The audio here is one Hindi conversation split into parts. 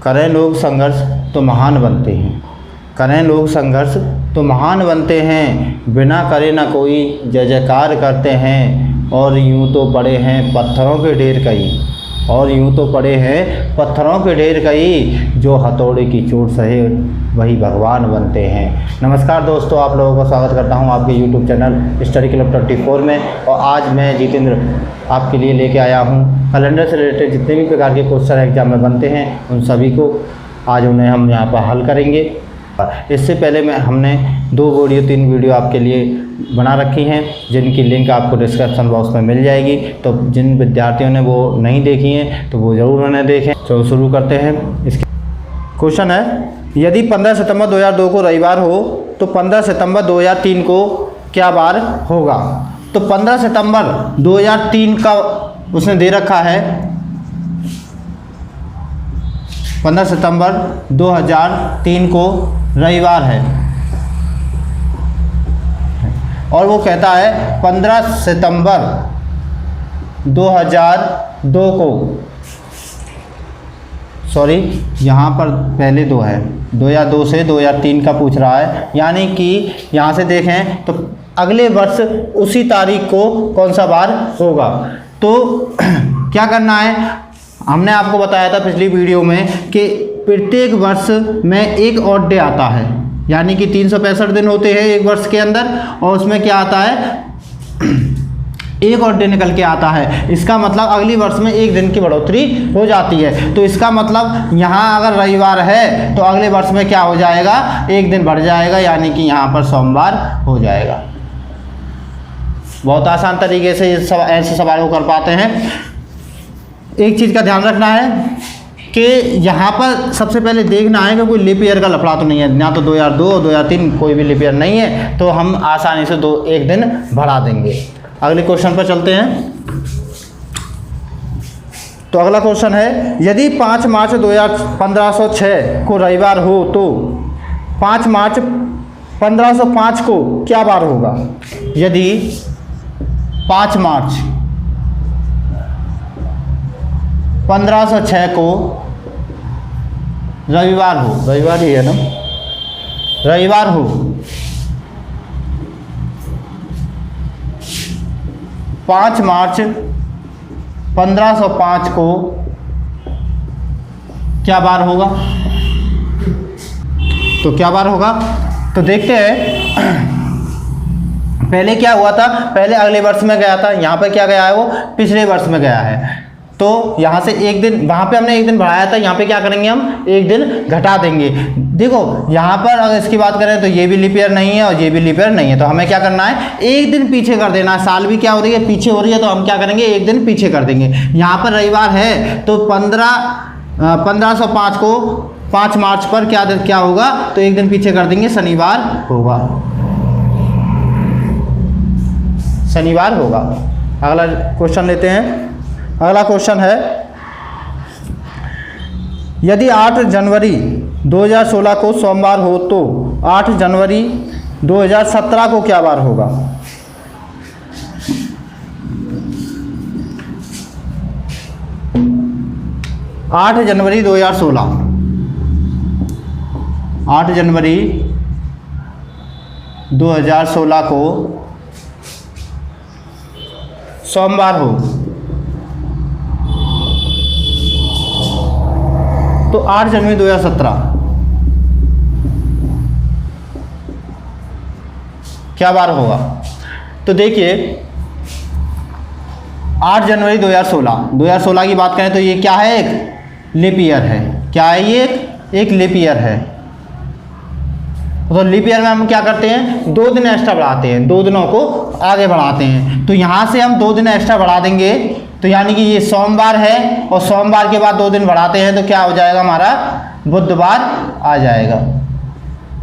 करें लोग संघर्ष तो महान बनते हैं, करें लोग संघर्ष तो महान बनते हैं, बिना करे ना कोई जय जयकार करते हैं। और यूँ तो पड़े हैं पत्थरों के ढेर कई, और यूँ तो पड़े हैं पत्थरों के ढेर कई, जो हथौड़े की चोट सहे वही भगवान बनते हैं। नमस्कार दोस्तों, आप लोगों का स्वागत करता हूं आपके YouTube चैनल स्टडी क्लब 24 में। और आज मैं जितेंद्र आपके लिए लेके आया हूं कैलेंडर से रिलेटेड जितने भी प्रकार के क्वेश्चन एग्जाम में बनते हैं उन सभी को आज उन्हें हम यहां पर हल करेंगे। इससे पहले हमने 3 वीडियो आपके लिए बना रखी हैं, जिनकी लिंक आपको डिस्क्रिप्शन बॉक्स में मिल जाएगी। तो जिन विद्यार्थियों ने वो नहीं देखी हैं तो वो ज़रूर उन्हें देखें। तो शुरू करते हैं। इसके क्वेश्चन है, यदि 15 सितंबर 2002 को रविवार हो तो 15 सितंबर 2003 को क्या बार होगा? तो 15 सितंबर 2003 का उसने दे रखा है, 15 सितंबर 2003 को रविवार है, और वो कहता है 15 सितंबर 2002 को, सॉरी यहाँ पर पहले 2 है, 2002 से 2003 का पूछ रहा है, यानी कि यहाँ से देखें तो अगले वर्ष उसी तारीख को कौन सा बार होगा। तो क्या करना है, हमने आपको बताया था पिछली वीडियो में कि प्रत्येक वर्ष में एक ऑड डे आता है, यानी कि 365 दिन होते हैं एक वर्ष के अंदर, और उसमें क्या आता है, एक ऑड डे निकल के आता है। इसका मतलब अगली वर्ष में एक दिन की बढ़ोतरी हो जाती है। तो इसका मतलब यहाँ अगर रविवार है तो अगले वर्ष में क्या हो जाएगा, एक दिन बढ़ जाएगा, यानी कि यहाँ पर सोमवार हो जाएगा। बहुत आसान तरीके से ऐसे सवालों को कर पाते हैं। एक चीज़ का ध्यान रखना है कि यहाँ पर सबसे पहले देखना है कि कोई लीप ईयर का लफड़ा तो नहीं है, ना तो 2002 और 2003 कोई भी लीप ईयर नहीं है, तो हम आसानी से एक दिन बढ़ा देंगे। अगले क्वेश्चन पर चलते हैं। तो अगला क्वेश्चन है, यदि 5 मार्च 1506 को रविवार हो तो 5 मार्च 1505 को क्या बार होगा? यदि 5 मार्च 1506 को रविवार हो, रविवार ही है ना, रविवार हो, 5 मार्च 1505 को क्या बार होगा? तो क्या बार होगा, तो देखते हैं। पहले क्या हुआ था, पहले अगले वर्ष में गया था, यहाँ पे क्या गया है, वो पिछले वर्ष में गया है। तो यहाँ से एक दिन, वहाँ पे हमने एक दिन बढ़ाया था, यहाँ पे क्या करेंगे, हम एक दिन घटा देंगे। देखो यहाँ पर अगर इसकी बात करें तो ये भी लीप ईयर नहीं है और ये भी लीप ईयर नहीं है, तो हमें क्या करना है, एक दिन पीछे कर देना है। साल भी क्या हो रही है, पीछे हो रही है, तो हम क्या करेंगे, एक दिन पीछे कर देंगे। यहाँ पर रविवार है तो 1505 को 5 मार्च पर क्या होगा, तो एक दिन पीछे कर देंगे, शनिवार होगा, शनिवार होगा। अगला क्वेश्चन लेते हैं। अगला क्वेश्चन है, यदि 8 जनवरी 2016 को सोमवार हो तो 8 जनवरी 2017 को क्या बार होगा? आठ जनवरी 2016, 8 जनवरी 2016 को सोमवार हो तो 8 जनवरी 2017 क्या बार होगा? तो देखिए 8 जनवरी 2016 की बात करें तो ये क्या है, एक लीप ईयर है। क्या है ये, एक लीप ईयर है। तो लीप ईयर में हम क्या करते हैं, 2 दिन एक्स्ट्रा बढ़ाते हैं, 2 दिनों को आगे बढ़ाते हैं। तो यहाँ से हम 2 दिन एक्स्ट्रा बढ़ा देंगे, तो यानी कि ये सोमवार है, और सोमवार के बाद 2 दिन बढ़ाते हैं तो क्या हो जाएगा, हमारा बुधवार आ जाएगा,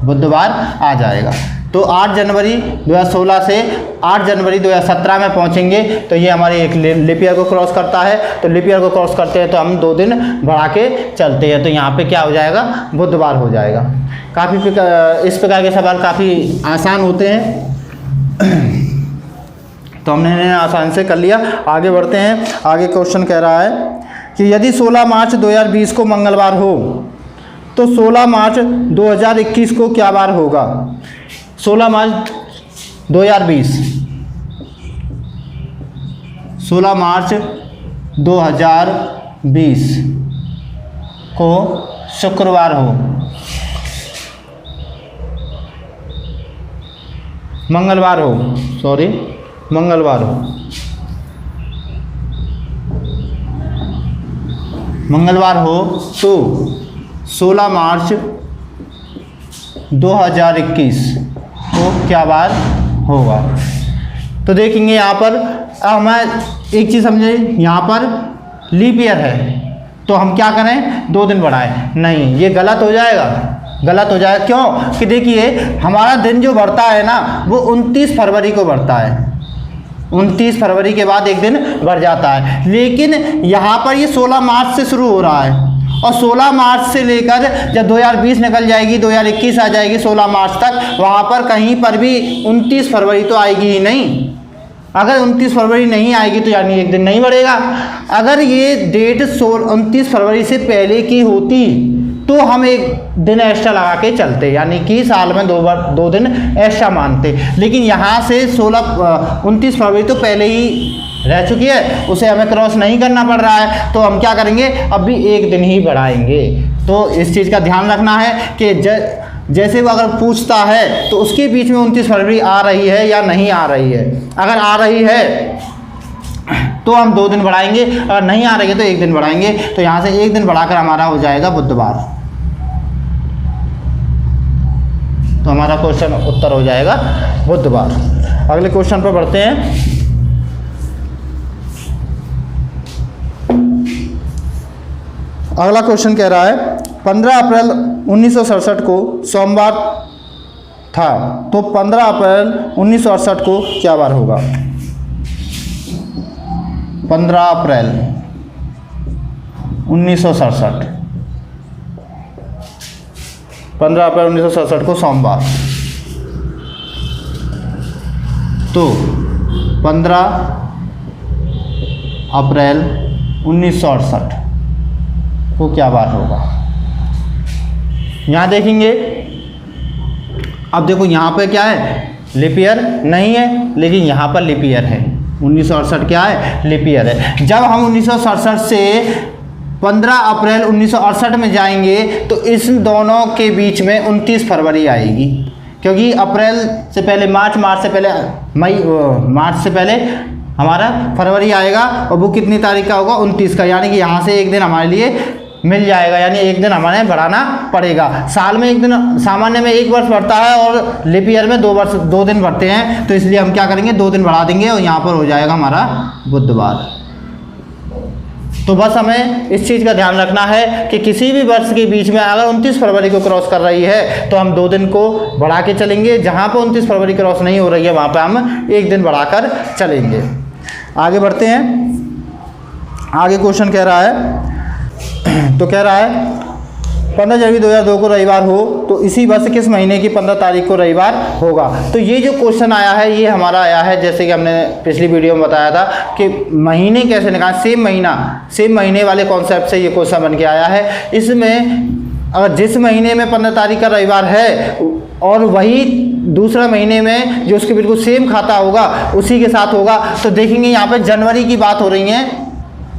बुधवार आ जाएगा। तो 8 जनवरी 2016 से 8 जनवरी 2017 में पहुंचेंगे, तो ये हमारे एक लीप ईयर को क्रॉस करता है। तो लीप ईयर को क्रॉस करते हैं तो हम 2 दिन बढ़ा के चलते हैं, तो यहाँ पे क्या हो जाएगा, बुधवार हो जाएगा। काफ़ी इस प्रकार के सवाल काफ़ी आसान होते हैं। तो हमने इन्हें आसान से कर लिया। आगे बढ़ते हैं। आगे क्वेश्चन कह रहा है कि यदि 16 मार्च 2020 को मंगलवार हो तो 16 मार्च 2021 को क्या बार होगा? 16 मार्च 2020, 16 मार्च 2020 को शुक्रवार हो, मंगलवार हो, सॉरी मंगलवार हो, मंगलवार हो तो 16 मार्च 2021 को क्या बार होगा? तो देखेंगे यहाँ पर हमें एक चीज़ समझे, यहाँ पर लीप ईयर है तो हम क्या करें, 2 दिन बढ़ाएं? नहीं, ये गलत हो जाएगा, गलत हो जाएगा। क्यों कि देखिए हमारा दिन जो बढ़ता है ना वो 29 फरवरी को बढ़ता है, 29 फरवरी के बाद एक दिन बढ़ जाता है, लेकिन यहाँ पर ये 16 मार्च से शुरू हो रहा है और 16 मार्च से लेकर जब 2020 निकल जाएगी, 2021 आ जाएगी 16 मार्च तक, वहाँ पर कहीं पर भी 29 फरवरी तो आएगी ही नहीं। अगर 29 फरवरी नहीं आएगी तो यानी एक दिन नहीं बढ़ेगा। अगर ये डेट 29 फरवरी से पहले की होती तो हम एक दिन एक्स्ट्रा लगा के चलते, यानी कि साल में 2 दिन एक्स्ट्रा मानते, लेकिन यहाँ से 29 फरवरी तो पहले ही रह चुकी है, उसे हमें क्रॉस नहीं करना पड़ रहा है, तो हम क्या करेंगे, अब भी एक दिन ही बढ़ाएंगे। तो इस चीज़ का ध्यान रखना है कि जैसे वो अगर पूछता है तो उसके बीच में 29 फरवरी आ रही है या नहीं आ रही है। अगर आ रही है तो हम 2 दिन बढ़ाएंगे, अगर नहीं आ रही है तो 1 दिन बढ़ाएंगे। तो यहाँ से 1 दिन बढ़ाकर हमारा हो जाएगा बुधवार। तो हमारा क्वेश्चन उत्तर हो जाएगा बुधवार। अगले क्वेश्चन पर बढ़ते हैं। अगला क्वेश्चन कह रहा है 15 अप्रैल 1967 को सोमवार था, तो 15 अप्रैल 1968 को क्या बार होगा? 15 अप्रैल 1967, 15 अप्रैल 1967 को सोमवार, तो 15 अप्रैल 1968 को क्या बार होगा? यहाँ देखेंगे, अब देखो यहाँ पे क्या है, लीप ईयर नहीं है, लेकिन यहाँ पर लीप ईयर है। 1968 क्या है, लीप ईयर है। जब हम 1967 से 15 अप्रैल 1968 में जाएंगे तो इस दोनों के बीच में 29 फरवरी आएगी, क्योंकि अप्रैल से पहले मार्च से पहले मार्च से पहले हमारा फरवरी आएगा, और वो कितनी तारीख का होगा, 29 का, यानी कि यहाँ से एक दिन हमारे लिए मिल जाएगा, यानी एक दिन हमें बढ़ाना पड़ेगा। साल में एक दिन, सामान्य में 1 वर्ष बढ़ता है और लीप ईयर में 2 दिन बढ़ते हैं, तो इसलिए हम क्या करेंगे, 2 दिन बढ़ा देंगे और यहाँ पर हो जाएगा हमारा बुधवार। तो बस हमें इस चीज़ का ध्यान रखना है कि किसी भी वर्ष के बीच में अगर 29 फरवरी को क्रॉस कर रही है तो हम 2 दिन को बढ़ा के चलेंगे, जहाँ पर 29 फरवरी क्रॉस नहीं हो रही है वहाँ पर हम 1 दिन बढ़ाकर चलेंगे। आगे बढ़ते हैं। आगे क्वेश्चन कह रहा है, तो कह रहा है 15 जनवरी 2002 को रविवार हो तो इसी वर्ष किस महीने की 15 तारीख को रविवार होगा? तो ये जो क्वेश्चन आया है ये हमारा आया है, जैसे कि हमने पिछली वीडियो में बताया था कि महीने कैसे निकालें, सेम महीने वाले कॉन्सेप्ट से ये क्वेश्चन बन के आया है। इसमें अगर जिस महीने में 15 तारीख का रविवार है और वही दूसरा महीने में जो उसके बिल्कुल सेम खाता होगा उसी के साथ होगा, तो देखेंगे यहाँ पे जनवरी की बात हो रही है,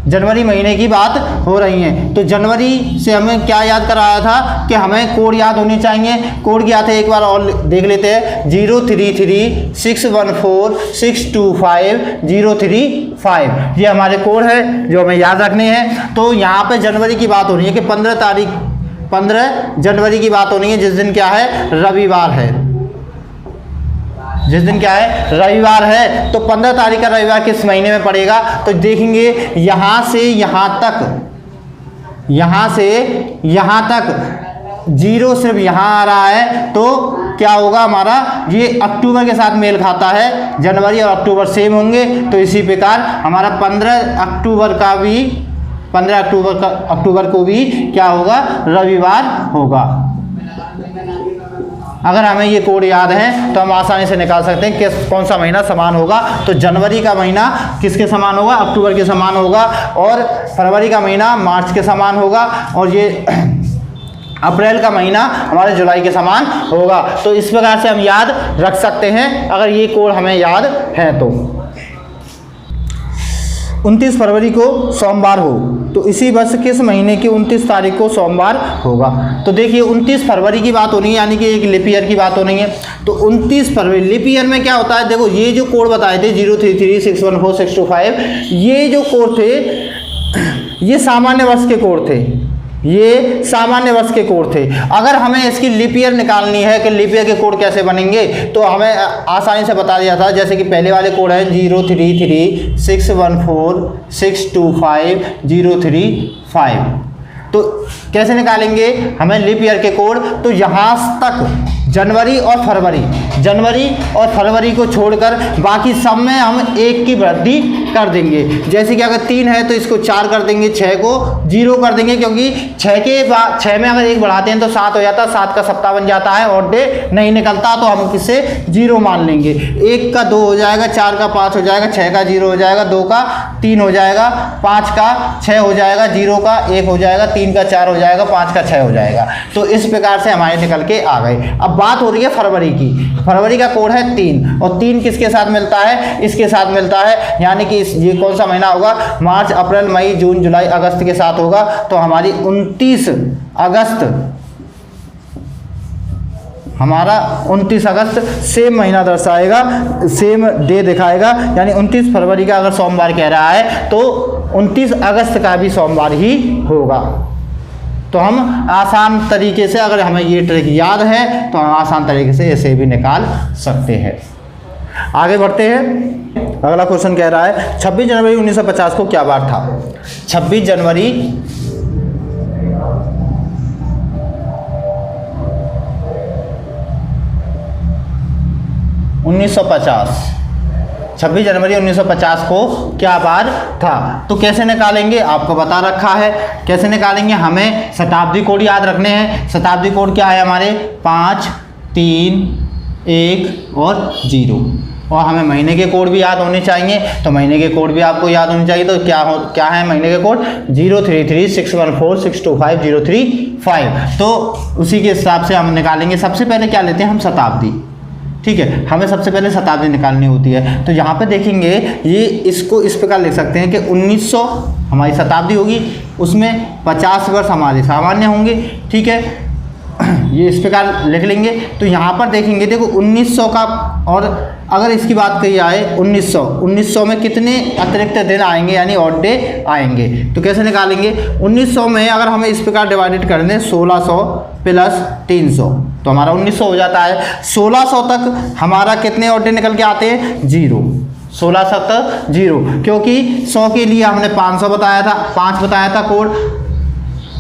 जनवरी महीने की बात हो रही है। तो जनवरी से हमें क्या याद कराया था कि हमें कोड याद होनी चाहिए। कोड क्या थे एक बार और देख लेते हैं, 03361462503 ये हमारे कोड है जो हमें याद रखने हैं। तो यहाँ पे जनवरी की बात हो रही है कि 15 जनवरी की बात हो रही है, जिस दिन क्या है, रविवार है, जिस दिन क्या है, रविवार है। तो 15 तारीख का रविवार किस महीने में पड़ेगा? तो देखेंगे यहाँ से यहाँ तक जीरो सिर्फ यहाँ आ रहा है, तो क्या होगा हमारा, ये अक्टूबर के साथ मेल खाता है, जनवरी और अक्टूबर सेम होंगे। तो इसी प्रकार हमारा 15 अक्टूबर को भी क्या होगा, रविवार होगा। अगर हमें ये कोड याद है तो हम आसानी से निकाल सकते हैं कि कौन सा महीना समान होगा। तो जनवरी का महीना किसके समान होगा, अक्टूबर के समान होगा, और फरवरी का महीना मार्च के समान होगा, और ये अप्रैल का महीना हमारे जुलाई के समान होगा। तो इस प्रकार से हम याद रख सकते हैं अगर ये कोड हमें याद है तो। 29 फरवरी को सोमवार हो तो इसी वर्ष किस महीने की 29 तारीख को सोमवार होगा। तो देखिए 29 फरवरी की बात होनी है, यानी कि एक लिप ईयर की बात होनी है। तो 29 फरवरी लिप ईयर में क्या होता है, देखो ये जो कोड बताए थे 033 614 625, ये जो कोड थे ये सामान्य वर्ष के कोड थे, ये सामान्य वर्ष के कोड थे। अगर हमें इसकी लीप ईयर निकालनी है कि लीप ईयर के कोड कैसे बनेंगे, तो हमें आसानी से बता दिया था। जैसे कि पहले वाले कोड हैं 033 614 625 035, तो कैसे निकालेंगे हमें लीप ईयर के कोड। तो यहाँ तक जनवरी और फरवरी को छोड़कर बाकी सब में हम 1 की वृद्धि कर देंगे। जैसे कि अगर 3 है तो इसको 4 कर देंगे, 6 को 0 कर देंगे, क्योंकि 6 में अगर 1 बढ़ाते हैं तो 7 हो जाता है, 7 का सप्ताह बन जाता है और डे नहीं निकलता, तो हम किससे 0 मान लेंगे। 1 का 2 हो जाएगा, 4 का 5 हो जाएगा, 6 का 0 हो जाएगा, 2 का 3 हो जाएगा, 5 का 6 हो जाएगा, 0 का 1 हो जाएगा, 3 का 4 हो जाएगा, 5 का 6 हो जाएगा। तो इस प्रकार से हमारे निकल के आ गए। अब बात हो रही है फरवरी की। फरवरी का कोड है 3 और 3 किसके साथ मिलता है, इसके साथ मिलता है, यानी कि ये कौन सा महीना होगा, मार्च अप्रैल मई जून जुलाई अगस्त के साथ होगा। तो हमारी 29 अगस्त, हमारा 29 अगस्त सेम महीना दर्शाएगा, सेम डे दिखाएगा, यानी 29 फरवरी का अगर सोमवार कह रहा है तो 29 अगस्त का भी सोमवार ही होगा। तो हम आसान तरीके से, अगर हमें ये ट्रिक याद है तो हम आसान तरीके से इसे भी निकाल सकते हैं। आगे बढ़ते हैं। अगला क्वेश्चन कह रहा है 26 जनवरी 1950 को क्या बार था। 26 जनवरी 1950, 26 जनवरी 1950 को क्या बार था। तो कैसे निकालेंगे, आपको बता रखा है कैसे निकालेंगे। हमें शताब्दी कोड याद रखने हैं। शताब्दी कोड क्या है हमारे, 5 3 1 और 0। और हमें महीने के कोड भी याद होने चाहिए, तो महीने के कोड भी आपको याद होने चाहिए। तो क्या है महीने के कोड, 033 614 625 035। तो उसी के हिसाब से हम निकालेंगे। सबसे पहले क्या लेते हैं हम, शताब्दी। ठीक है, हमें सबसे पहले शताब्दी निकालनी होती है। तो यहाँ पे देखेंगे ये, इसको इस प्रकार लिख सकते हैं कि 1900 हमारी शताब्दी होगी, उसमें 50 वर्ष हमारे सामान्य होंगे। ठीक है, ये इस प्रकार लिख लेंगे। तो यहाँ पर देखेंगे, देखो 1900 का, और अगर इसकी बात कही जाए 1900 में कितने अतिरिक्त दिन आएंगे, यानी ऑड डे आएंगे। तो कैसे निकालेंगे, 1900 में अगर हमें इस प्रकार डिवाइडेड कर दें 1600 प्लस 300, तो हमारा 1900 हो जाता है। 1600 तक हमारा कितने ऑड डे निकल के आते हैं, 0। 1600 तक 0, क्योंकि 100 के लिए हमने 500 बताया था, 5 बताया था कोड।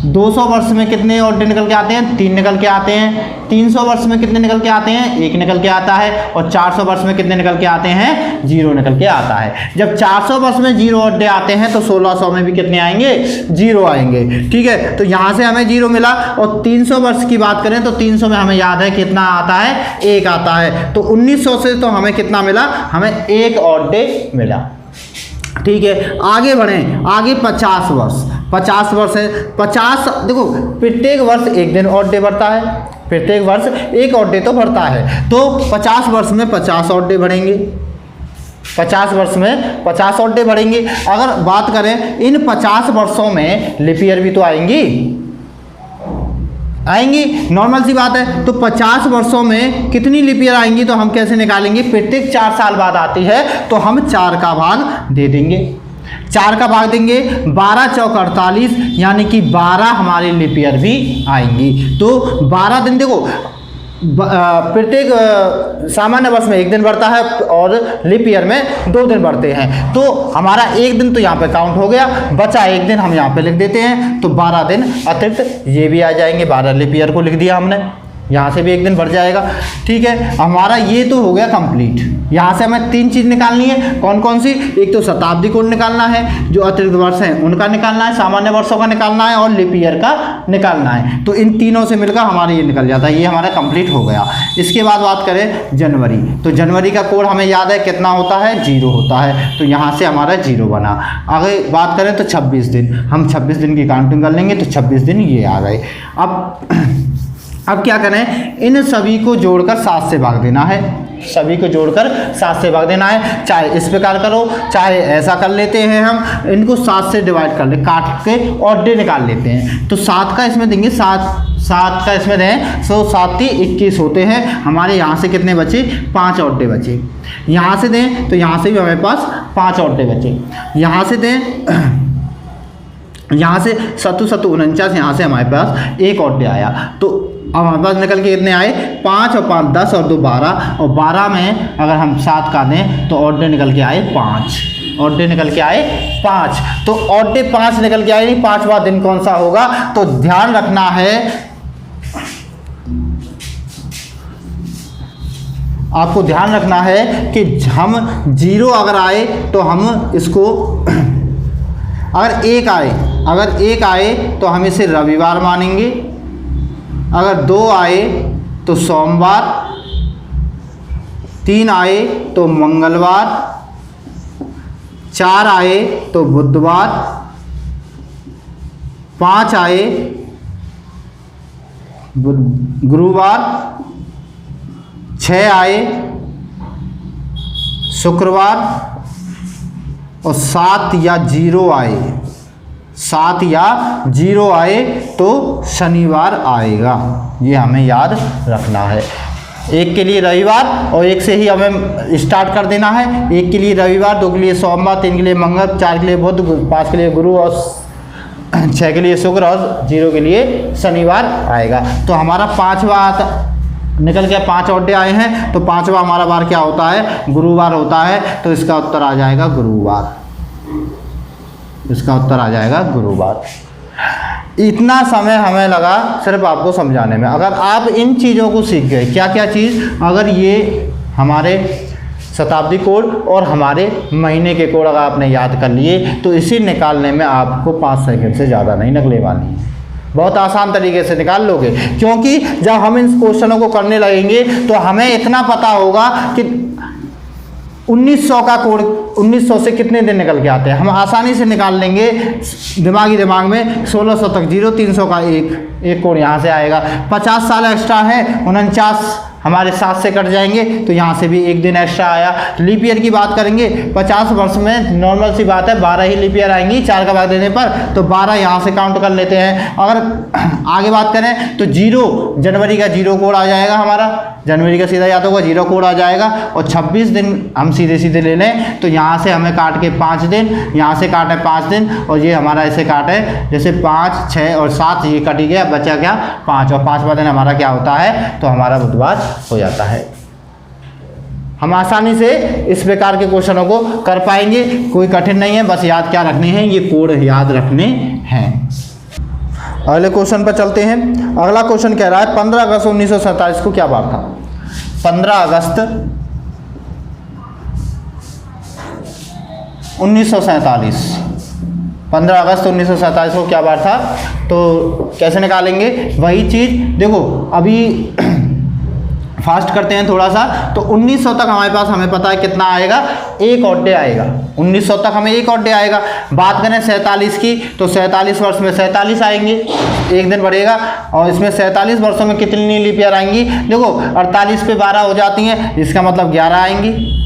200 वर्ष में कितने ऑड डे निकल के आते हैं, 3 निकल के आते हैं। 300 वर्ष में कितने निकल के आते हैं, 1 निकल के आता है। और 400 वर्ष में कितने निकल के आते हैं, 0 निकल के आता है। जब 400 वर्ष में 0 ऑड डे आते हैं तो 1600 में भी कितने आएंगे, 0 आएंगे। ठीक है, तो यहाँ से हमें 0 मिला। और 300 वर्ष की बात करें तो 300 में हमें याद है कितना आता है, 1 आता है। तो 1900 से तो हमें कितना मिला, हमें 1 ऑड डे मिला। ठीक है, आगे बढ़ें। आगे 50 वर्ष है। 50, देखो प्रत्येक वर्ष 1 दिन ऑड डे बढ़ता है, प्रत्येक वर्ष 1 ऑड डे तो बढ़ता है। तो 50 वर्ष में 50 ऑड डे बढ़ेंगे, 50 वर्ष में 50 ऑड डे बढ़ेंगे। अगर बात करें इन 50 वर्षों में लीप ईयर भी तो आएंगी, नॉर्मल सी बात है। तो 50 वर्षों में कितनी लीप ईयर आएंगी, तो हम कैसे निकालेंगे, प्रत्येक 4 साल बाद आती है, तो हम 4 का भाग दे देंगे। 4 का भाग देंगे, 12 चौक 48, यानी कि 12 हमारी लीप ईयर भी आएंगी। तो 12 दिन, देखो प्रत्येक सामान्य वर्ष में 1 दिन बढ़ता है और लीप ईयर में 2 दिन बढ़ते हैं। तो हमारा 1 दिन तो यहाँ पे काउंट हो गया, बचा 1 दिन हम यहाँ पे लिख देते हैं। तो 12 दिन अतिरिक्त ये भी आ जाएंगे, 12 लीप ईयर को लिख दिया हमने। यहाँ से भी एक दिन बढ़ जाएगा। ठीक है, हमारा ये तो हो गया कंप्लीट। यहाँ से हमें 3 चीज़ निकालनी है। कौन कौन सी? एक तो शताब्दी कोड निकालना है, जो अतिरिक्त वर्ष हैं उनका निकालना है, सामान्य वर्षों का निकालना है और लीप ईयर का निकालना है। तो इन तीनों से मिलकर हमारा ये निकल जाता है, ये हमारा कंप्लीट हो गया। इसके बाद बात करें जनवरी, तो जनवरी का कोड हमें याद है कितना होता है? 0 होता है। तो यहाँ से हमारा 0 बना। आगे बात करें तो 26 दिन, हम 26 दिन की काउंटिंग कर लेंगे तो 26 दिन ये आ गए। अब क्या करें? इन सभी को जोड़कर 7 से भाग देना है। सभी को जोड़कर 7 से भाग देना है। चाहे इस प्रकार करो, चाहे ऐसा कर लेते हैं, हम इनको 7 से डिवाइड कर ले, काट के और डे निकाल लेते हैं। तो 7 का इसमें देंगे, 7 का इसमें दें, सो 7 ही 21 होते हैं। हमारे यहाँ से कितने बचे? 5 और डे बचे। यहाँ से दें तो यहाँ से भी हमारे पास 5 और डे बचे। यहाँ से दें, यहाँ से 7 49, यहाँ से हमारे पास 1 और डे आया। तो अब हमारे पास निकल के कितने आए? 5 और 5 10 और 2 12, और 12 में अगर हम 7 का दें तो ऑड डे निकल के आए 5। ऑड डे निकल के आए 5। तो ऑड डे 5 निकल के आए, नहीं 5वां दिन कौन सा होगा? तो ध्यान रखना है, आपको ध्यान रखना है कि हम 0 अगर आए तो हम इसको अगर 1 आए तो हम इसे रविवार मानेंगे। अगर 2 आए तो सोमवार, 3 आए तो मंगलवार, 4 आए तो बुधवार, 5 आए गुरुवार, 6 आए शुक्रवार, और 7 या 0 आए तो शनिवार आएगा। ये हमें याद रखना है। एक के लिए रविवार और एक से ही हमें स्टार्ट कर देना है। एक के लिए रविवार, 2 के लिए सोमवार, 3 के लिए मंगल, 4 के लिए बुध, 5 के लिए गुरु और 6 के लिए शुक्र और 0 के लिए शनिवार आएगा। तो हमारा 5वां निकल गया, 5 और डे आए हैं। तो 5वां हमारा बार क्या होता है? गुरुवार होता है। तो इसका उत्तर आ जाएगा गुरुवार। इसका उत्तर आ जाएगा गुरुवार। इतना समय हमें लगा सिर्फ आपको समझाने में। अगर आप इन चीज़ों को सीख गए, क्या क्या चीज़, अगर ये हमारे शताब्दी कोड और हमारे महीने के कोड अगर आपने याद कर लिए तो इसी निकालने में आपको 5 सेकंड से ज़्यादा नहीं लगने वाली है। बहुत आसान तरीके से निकाल लोगे, क्योंकि जब हम इन क्वेश्चनों को करने लगेंगे तो हमें इतना पता होगा कि 1900 का कोड, 1900 से कितने दिन निकल के आते हैं, हम आसानी से निकाल लेंगे दिमाग में। 1600 तक 0, 300 का एक कोड यहाँ से आएगा। 50 साल एक्स्ट्रा है, 49 हमारे 7 से कट जाएंगे तो यहाँ से भी एक दिन एक्स्ट्रा आया। लीप ईयर की बात करेंगे, 50 वर्ष में नॉर्मल सी बात है 12 ही लीप ईयर आएंगी 4 का भाग देने पर, तो 12 यहाँ से काउंट कर लेते हैं। अगर आगे बात करें तो 0 जनवरी का 0 कोड आ जाएगा, हमारा जनवरी का सीधा याद होगा 0 कोड आ जाएगा। और 26 दिन हम सीधे सीधे ले लें तो यहाँ से हमें काट के 5 दिन, यहाँ से काटे 5 दिन, और ये हमारा ऐसे काटे जैसे 5, 6 और 7, ये कट ही गया, बचा क्या 5, और 5वां दिन हमारा क्या होता है? तो हमारा बुधवार हो जाता है। हम आसानी से इस प्रकार के क्वेश्चनों को कर पाएंगे, कोई कठिन नहीं है, बस याद क्या रखने हैं? ये कोड याद रखने हैं। अगले क्वेश्चन पर चलते हैं। अगला क्वेश्चन कह रहा है 15 अगस्त 1947 को क्या बार था? 15 अगस्त 1947, 15 अगस्त 1947 को क्या बार था? तो कैसे निकालेंगे? वही चीज़ देखो, अभी फास्ट करते हैं थोड़ा सा। तो 1900 तक हमारे पास हमें पता है कितना आएगा? 1 और डे आएगा। 1900 तक हमें 1 और डे आएगा। बात करें 47 की तो 47 वर्ष में 47 आएंगे, एक दिन बढ़ेगा। और इसमें 47 वर्षों में कितनी लीप ईयर आएंगी? देखो 48 पे 12 हो जाती हैं, इसका मतलब 11 आएंगी,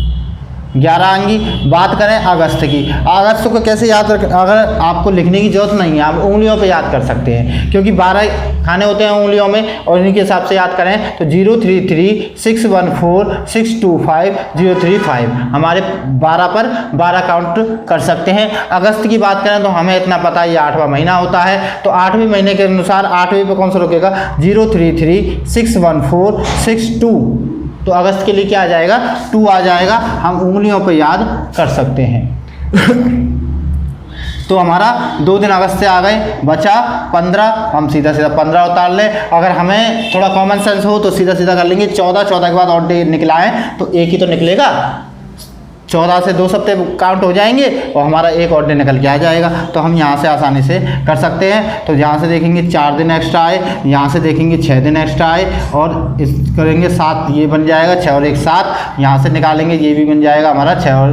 11 आएंगी। बात करें अगस्त की, अगस्त को कैसे याद रख, अगर आपको लिखने की जरूरत नहीं है, आप उंगलियों पे याद कर सकते हैं, क्योंकि 12 खाने होते हैं उंगलियों में, और इन्हीं के हिसाब से याद करें तो 033614035 हमारे 12 पर 12 काउंट कर सकते हैं। अगस्त की बात करें तो हमें इतना पता है ये 8वां महीना होता है, तो 8वें महीने के अनुसार 8वें पे कौन सा रुकेगा? 033614062, तो अगस्त के लिए क्या आ जाएगा? 2 आ जाएगा। हम उंगलियों पर याद कर सकते हैं। तो हमारा 2 दिन अगस्त से आ गए, बचा 15, हम सीधा सीधा 15 उतार लें। अगर हमें थोड़ा कॉमन सेंस हो तो सीधा सीधा कर लेंगे 14, 14 के बाद ऑड डे निकला है तो एक ही तो निकलेगा, 14 से 2 हफ्ते काउंट हो जाएंगे और हमारा एक ऑड डे निकल के आ जाएगा। तो हम यहाँ से आसानी से कर सकते हैं। तो यहाँ से देखेंगे 4 दिन एक्स्ट्रा आए, यहाँ से देखेंगे 6 दिन एक्स्ट्रा आए और इस करेंगे 7, ये बन जाएगा 6 और 1 7, यहाँ से निकालेंगे ये भी बन जाएगा हमारा 6 और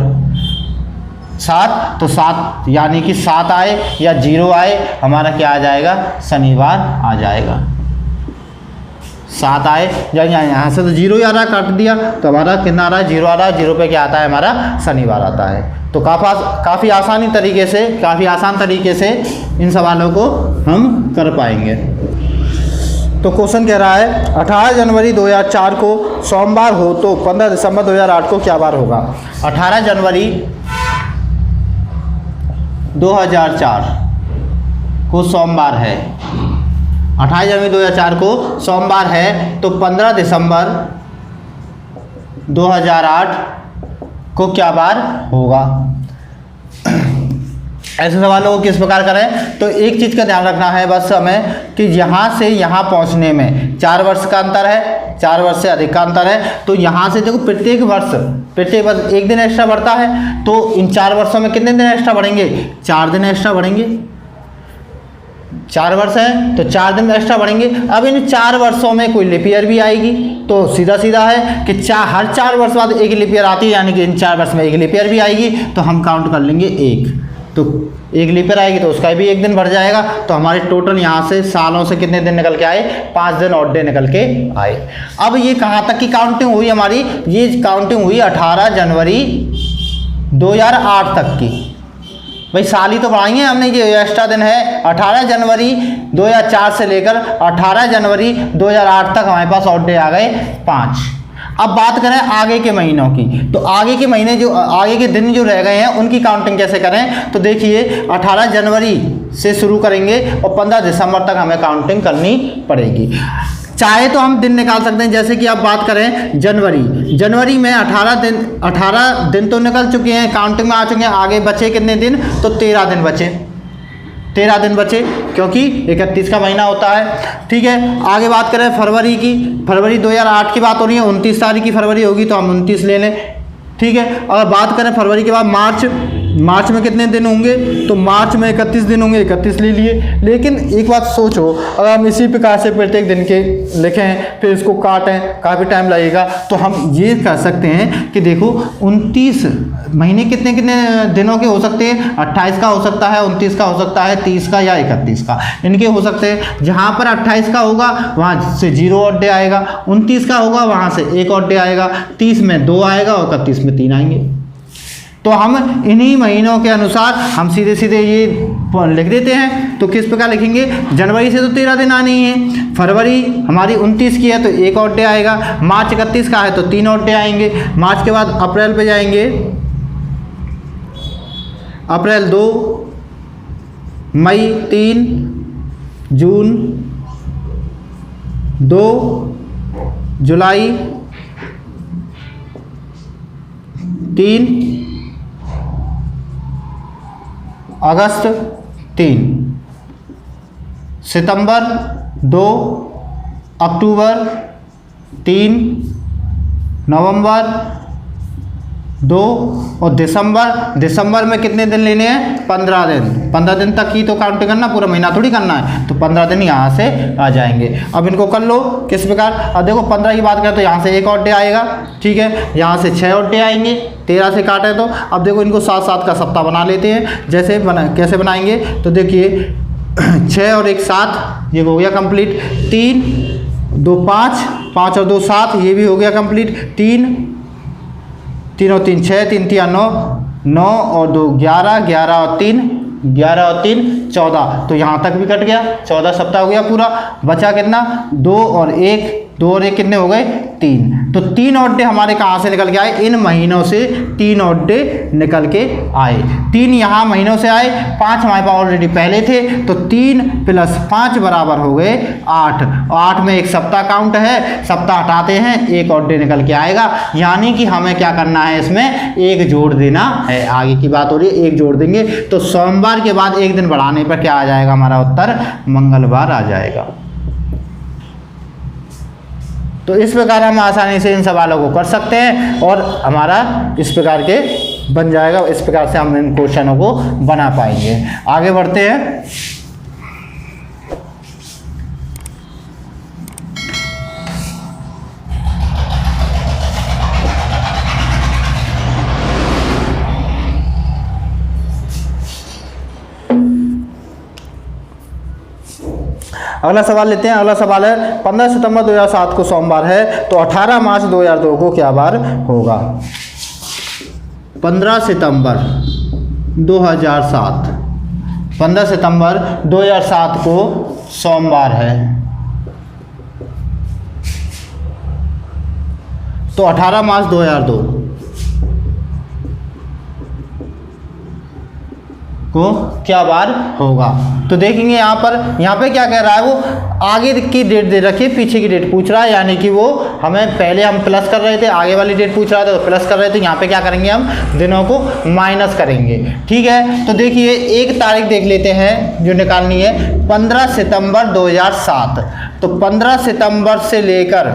7, तो 7 यानी कि 7 आए या 0 आए, हमारा क्या आ जाएगा, शनिवार आ जाएगा। 7 आए, जब यहाँ से तो 0 ही आ रहा है, काट दिया तो हमारा कितना आ रहा है, 0 आ रहा है, 0 पे क्या आता है हमारा, शनिवार आता है। तो काफ़ी आसान तरीके से इन सवालों को हम कर पाएंगे। तो क्वेश्चन कह रहा है 18 जनवरी 2004 को सोमवार हो तो 15 दिसंबर 2008 को क्या बार होगा। 18 जनवरी 2004 को सोमवार है, 28 जनवरी 2004 को सोमवार है तो 15 दिसंबर 2008 को क्या बार होगा। ऐसे सवालों को किस प्रकार करें, तो एक चीज़ का ध्यान रखना है बस हमें कि यहाँ से यहाँ पहुँचने में 4 वर्ष का अंतर है, 4 वर्ष से अधिक का अंतर है। तो यहाँ से देखो प्रत्येक वर्ष एक दिन एक्स्ट्रा बढ़ता है, तो इन 4 वर्षों में कितने दिन एक्स्ट्रा बढ़ेंगे, 4 दिन एक्स्ट्रा बढ़ेंगे। 4 वर्ष है तो 4 दिन एक्स्ट्रा बढ़ेंगे। अब इन 4 वर्षों में कोई लीप ईयर भी आएगी, तो सीधा सीधा है कि हर 4 वर्ष बाद एक लीप ईयर आती है, यानी कि इन 4 वर्ष में एक लीप ईयर भी आएगी, तो हम काउंट कर लेंगे 1। तो एक लीप ईयर आएगी तो उसका भी 1 दिन बढ़ जाएगा। तो हमारे टोटल यहाँ से सालों से कितने दिन निकल के आए, 5 दिन ऑड डे निकल के आए। अब ये कहाँ तक की काउंटिंग हुई हमारी, ये काउंटिंग हुई 18 जनवरी 2008 तक की। भाई साल ही तो बढ़ाएंगे हमने, ये एक्स्ट्रा दिन है 18 जनवरी 2004 से लेकर 18 जनवरी 2008 तक हमारे पास ऑड डे आ गए 5। अब बात करें आगे के महीनों की, तो आगे के महीने जो आगे के दिन जो रह गए हैं उनकी काउंटिंग कैसे करें। तो देखिए 18 जनवरी से शुरू करेंगे और 15 दिसंबर तक हमें काउंटिंग करनी पड़ेगी। चाहे तो हम दिन निकाल सकते हैं, जैसे कि आप बात करें जनवरी में 18 दिन तो निकल चुके हैं, काउंटिंग में आ चुके हैं। आगे बचे कितने दिन, तो 13 दिन बचे, 13 दिन बचे क्योंकि 31 का महीना होता है। ठीक है, आगे बात करें फरवरी की, फरवरी 2008 की बात हो रही है, 29 तारीख की फरवरी होगी तो हम 29 ले लें। ठीक है, अगर बात करें फरवरी के बाद मार्च में कितने दिन होंगे, तो मार्च में 31 दिन होंगे, 31 ले लिए। लेकिन एक बात सोचो, अगर हम इसी प्रकार से प्रत्येक दिन के लिखें फिर इसको काटें, काफ़ी टाइम लगेगा। तो हम ये कर सकते हैं कि देखो 29 महीने कितने दिनों के हो सकते हैं, 28 का हो सकता है, 29 का हो सकता है, 30 का या 31 का, इनके हो सकते हैं। जहाँ पर 28 का होगा वहाँ से 0 ऑड डे आएगा, 29 का होगा वहाँ से 1 ऑड डे आएगा, 30 में 2 आएगा और 31 में 3 आएंगे। तो हम इन्हीं महीनों के अनुसार हम सीधे सीधे ये लिख देते हैं। तो किस प्रकार लिखेंगे, जनवरी से तो 13 दिन आने ही हैं, फरवरी हमारी 29 की है तो 1 ऑड डे आएगा, मार्च 31 का है तो 3 ऑड डे आएंगे। मार्च के बाद अप्रैल पे जाएंगे, अप्रैल 2, मई 3, जून 2, जुलाई 3, अगस्त 3, सितंबर 2, अक्टूबर 3, नवंबर 2 और दिसंबर में कितने दिन लेने हैं, 15 दिन। 15 दिन तक ही तो काउंटिंग करना, पूरा महीना थोड़ी करना है, तो 15 दिन यहाँ से आ जाएंगे। अब इनको कर लो किस प्रकार। अब देखो 15 की बात करें तो यहाँ से 1 ऑड डे आएगा, ठीक है, यहाँ से 6 ऑड डे आएंगे, 13 से काटे तो। अब देखो इनको 7-7 का सप्ताह बना लेते हैं। कैसे बनाएंगे, तो देखिए 6 और 1 7, ये हो गया कंप्लीट। 3 2 5, 5 और 2 7, ये भी हो गया कंप्लीट। 3 और 3 6, 3 3 9, 9 और 2 11, 11 और 3 14, तो यहाँ तक भी कट गया, 14 सप्ताह हो गया पूरा। बचा कितना, 2 और 1 कितने हो गए, 3। तो 3 ऑड डे हमारे कहाँ से निकल के आए, इन महीनों से 3 ऑड डे निकल के आए। 3 यहाँ महीनों से आए, 5 हमारे पास ऑलरेडी पहले थे, तो 3 + 5 बराबर हो गए 8। और 8 में एक सप्ताह काउंट है, सप्ताह हटाते हैं, एक ऑड डे निकल के आएगा। यानी कि हमें क्या करना है, इसमें एक जोड़ देना है। आगे की बात हो रही है, एक जोड़ देंगे तो सोमवार के बाद एक दिन बढ़ाने पर क्या आ जाएगा, हमारा उत्तर मंगलवार आ जाएगा। तो इस प्रकार हम आसानी से इन सवालों को कर सकते हैं और हमारा इस प्रकार के बन जाएगा। इस प्रकार से हम इन क्वेश्चनों को बना पाएंगे। आगे बढ़ते हैं। अगला सवाल लेते हैं। अगला सवाल है 15 सितंबर 2007 को सोमवार है, तो 18 मार्च 2002 को क्या बार होगा। 15 सितंबर 2007, 15 सितंबर 2007 को सोमवार है, तो 18 मार्च 2002 को क्या बार होगा। तो देखेंगे यहाँ पे क्या कह रहा है, वो आगे की डेट दे रखी है, पीछे की डेट पूछ रहा है। यानी कि वो हमें पहले हम प्लस कर रहे थे, आगे वाली डेट पूछ रहा था तो प्लस कर रहे थे। यहाँ पे क्या करेंगे, हम दिनों को माइनस करेंगे। ठीक है, तो देखिए एक तारीख देख लेते हैं जो निकालनी है, 15 सितंबर 2007। तो 15 सितंबर से लेकर,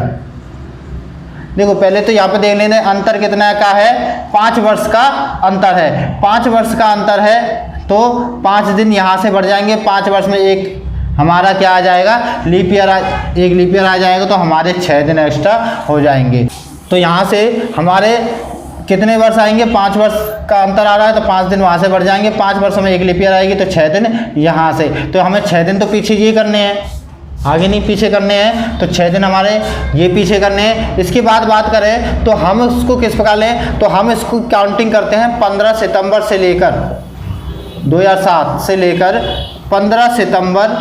देखो पहले तो यहाँ पे देख लेते हैं अंतर कितना का है, 5 वर्ष का अंतर है। 5 वर्ष का अंतर है तो 5 दिन यहाँ से बढ़ जाएंगे। 5 वर्ष में एक हमारा क्या आ जाएगा, लीप ईयर, एक लीप ईयर आ जाएगा, तो हमारे 6 दिन एक्स्ट्रा हो जाएंगे। तो यहाँ से हमारे कितने वर्ष आएंगे, 5 वर्ष का अंतर आ रहा है तो 5 दिन वहाँ से बढ़ जाएंगे। 5 वर्ष में एक लीप ईयर आएगी तो 6 दिन यहाँ से। तो हमें 6 दिन तो पीछे ये करने हैं, आगे नहीं पीछे करने हैं। तो 6 दिन हमारे ये पीछे करने हैं। इसके बाद बात करें तो हम इसको किस प्रकार लें, तो हम इसको काउंटिंग करते हैं 15 सितंबर से लेकर 2007 से लेकर 15 सितंबर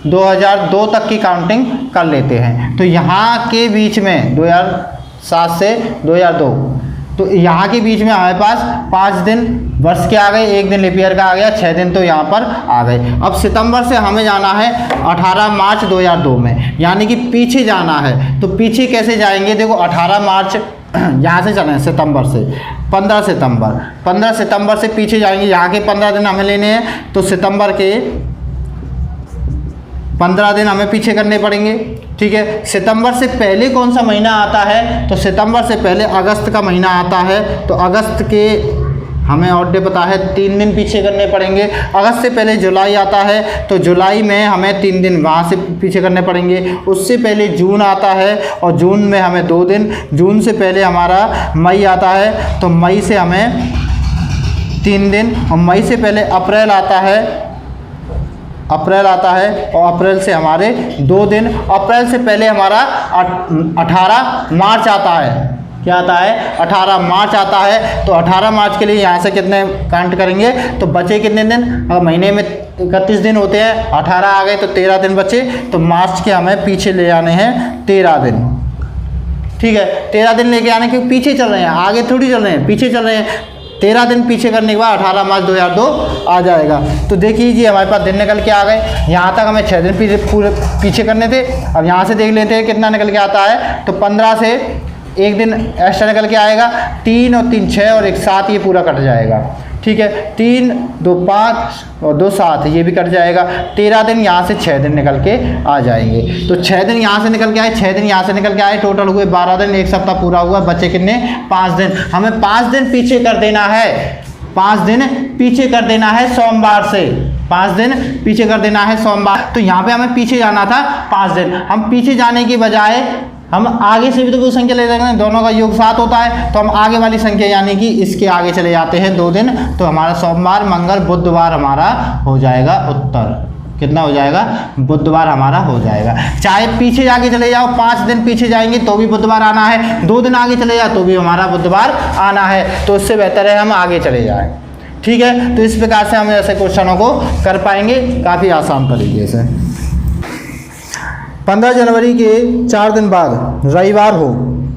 2002 तक की काउंटिंग कर लेते हैं। तो यहाँ के बीच में 2007 से 2002, तो यहाँ के बीच में हमारे पास 5 दिन वर्ष के आ गए, एक दिन लीप ईयर का आ गया, 6 दिन तो यहाँ पर आ गए। अब सितंबर से हमें जाना है 18 मार्च 2002 में, यानी कि पीछे जाना है। तो पीछे कैसे जाएंगे, देखो 18 मार्च यहाँ से चलें, सितंबर से 15 सितंबर से पीछे जाएंगे। यहाँ के 15 दिन हमें लेने हैं, तो सितंबर के 15 दिन हमें पीछे करने पड़ेंगे। ठीक है, सितंबर से पहले कौन सा महीना आता है, तो सितंबर से पहले अगस्त का महीना आता है। तो अगस्त के हमें ऑड डे पता है, 3 दिन पीछे करने पड़ेंगे। अगस्त से पहले जुलाई आता है, तो जुलाई में हमें 3 दिन वहाँ से पीछे करने पड़ेंगे। उससे पहले जून आता है और जून में हमें 2 दिन। जून से पहले हमारा मई आता है, तो मई से हमें 3 दिन। और मई से पहले अप्रैल आता है, और अप्रैल से हमारे 2 दिन। अप्रैल से पहले हमारा 18 मार्च आता है। क्या आता है, 18 मार्च आता है। तो 18 मार्च के लिए यहाँ से कितने काउंट करेंगे, तो बचे कितने दिन, अगर महीने में 31 दिन होते हैं, 18 आ गए तो 13 दिन बचे। तो मार्च के हमें पीछे ले आने हैं 13 दिन। ठीक है, 13 दिन लेके आने के पीछे चल रहे हैं, आगे थोड़ी चल रहे हैं, पीछे चल रहे हैं। 13 दिन पीछे करने के बाद 18 मार्च 2002 आ जाएगा। तो देखिए जी हमारे पास दिन निकल के आ गए। यहाँ तक हमें 6 दिन पूरे पीछे करने थे। अब यहाँ से देख लेते हैं कितना निकल के आता है। तो 15 से एक दिन एक्स्ट्रा निकल के आएगा, 3 और 3 6 और 1 7, ये पूरा कट जाएगा। ठीक है, 3 2 5 और 2 7, ये भी कट जाएगा। 13 दिन यहाँ से 6 दिन निकल के आ जाएंगे। तो 6 दिन यहाँ से निकल के आए, 6 दिन यहाँ से निकल के आए, टोटल हुए 12 दिन। एक सप्ताह पूरा हुआ, बचे कितने, 5 दिन। हमें 5 दिन पीछे कर देना है, 5 दिन पीछे कर देना है सोमवार से, 5 दिन पीछे कर देना है सोमवार। तो यहाँ पे हमें पीछे जाना था 5 दिन। हम पीछे जाने की बजाय हम आगे से भी तो कोई संख्या ले लेंगे, दोनों का योग 7 होता है। तो हम आगे वाली संख्या यानी कि इसके आगे चले जाते हैं 2 दिन। तो हमारा सोमवार मंगल बुधवार हमारा हो जाएगा उत्तर। कितना हो जाएगा, बुधवार हमारा हो जाएगा। चाहे पीछे जाके चले जाओ, 5 दिन पीछे जाएंगे तो भी बुधवार आना है, 2 दिन आगे चले जाओ तो भी हमारा बुधवार आना है। तो इससे बेहतर है हम आगे चले जाएं। ठीक है, तो इस प्रकार से हम ऐसे क्वेश्चनों को कर पाएंगे काफ़ी आसान तरीके से। 15 जनवरी के 4 दिन बाद रविवार हो,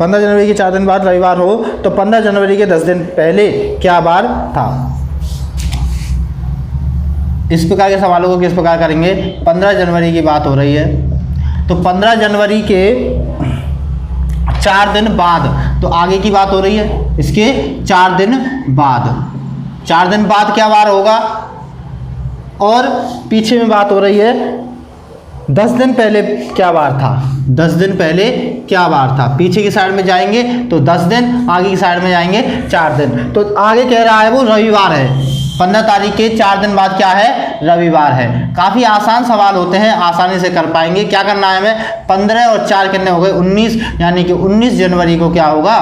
15 जनवरी के 4 दिन बाद रविवार हो, तो 15 जनवरी के 10 दिन पहले क्या बार था? इस प्रकार के सवालों को किस प्रकार करेंगे? 15 जनवरी की बात हो रही है, तो 15 जनवरी के 4 दिन बाद, तो आगे की बात हो रही है, इसके 4 दिन बाद, 4 दिन बाद क्या बार होगा? और पीछे में बात हो रही है 10 दिन पहले क्या बार था? 10 दिन पहले क्या बार था? पीछे की साइड में जाएंगे तो 10 दिन, आगे की साइड में जाएंगे 4 दिन। तो आगे कह रहा है वो रविवार है, 15 तारीख के 4 दिन बाद क्या है? रविवार है। काफ़ी आसान सवाल होते हैं, आसानी से कर पाएंगे। क्या करना है हमें? 15 और 4 कितने हो गए? 19, यानी कि 19 जनवरी को क्या होगा?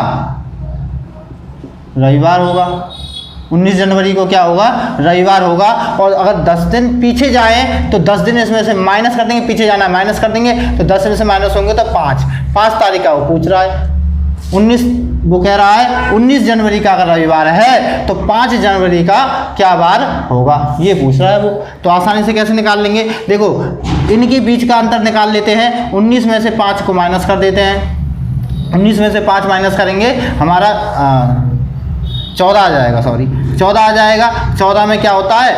रविवार होगा। 19 जनवरी को क्या होगा? रविवार होगा। और अगर 10 दिन पीछे जाएं तो 10 दिन इसमें से माइनस कर देंगे, पीछे जाना है माइनस कर देंगे, तो 10 में से माइनस होंगे तो 5 तारीख का वो पूछ रहा है। 19 वो कह रहा है 19 जनवरी का अगर रविवार है तो 5 जनवरी का क्या बार होगा, ये पूछ रहा है वो। तो आसानी से कैसे निकाल लेंगे? देखो इनके बीच का अंतर निकाल लेते हैं। 19 में से 5 को माइनस कर देते हैं। 19 में से 5 माइनस करेंगे, हमारा 14 आ जाएगा, सॉरी 14 आ जाएगा। 14 में क्या होता है?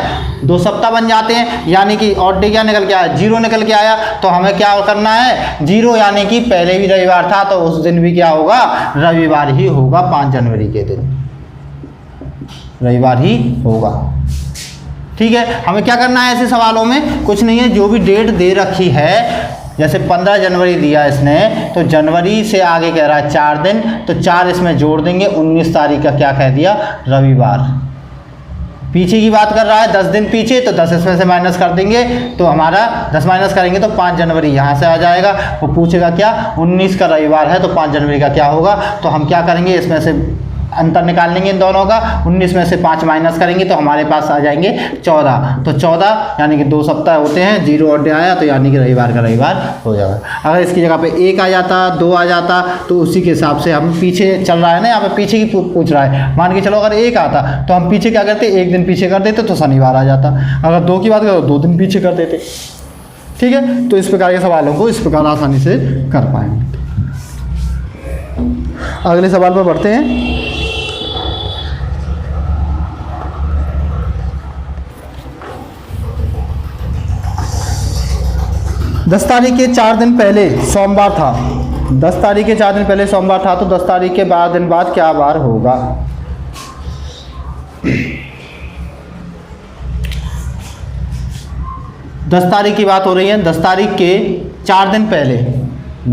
2 सप्ताह बन जाते हैं, यानी कि ऑड डे क्या निकल के आया? 0 निकल के आया। तो हमें क्या करना है? 0 यानी कि पहले भी रविवार था तो उस दिन भी क्या होगा? रविवार ही होगा। 5 जनवरी के दिन रविवार ही होगा। ठीक है, हमें क्या करना है ऐसे सवालों में? कुछ नहीं है, जो भी डेट दे रखी है, जैसे 15 जनवरी दिया इसने, तो जनवरी से आगे कह रहा है 4 दिन, तो 4 इसमें जोड़ देंगे। 19 तारीख का क्या कह दिया? रविवार। पीछे की बात कर रहा है 10 दिन पीछे, तो 10 इसमें से माइनस कर देंगे, तो हमारा 10 माइनस करेंगे तो 5 जनवरी यहाँ से आ जाएगा। वो पूछेगा क्या? 19 का रविवार है तो 5 जनवरी का क्या होगा? तो हम क्या करेंगे? इसमें से अंतर निकाल लेंगे इन दोनों का। 19 में से 5 माइनस करेंगे तो हमारे पास आ जाएंगे 14। तो 14 यानी कि 2 सप्ताह होते हैं, 0 और डे आया तो यानी कि रविवार का रविवार हो जाएगा। अगर इसकी जगह पे 1 आ जाता, 2 आ जाता, तो उसी के हिसाब से हम पीछे चल रहा है ना, यहाँ पे पीछे की पूछ रहा है। मान के चलो अगर 1 आता तो हम पीछे क्या करते? 1 दिन पीछे कर देते तो शनिवार आ जाता। अगर 2 की बात करो 2 दिन पीछे कर देते। ठीक है, तो इस प्रकार के सवालों को इस प्रकार आसानी से कर पाएंगे। अगले सवाल पर बढ़ते हैं। 10 तारीख के 4 दिन पहले सोमवार था। 10 तारीख के 4 दिन पहले सोमवार था, तो 10 तारीख के 12 दिन बाद क्या बार होगा? दस तारीख की बात हो रही है। 10 तारीख के 4 दिन पहले,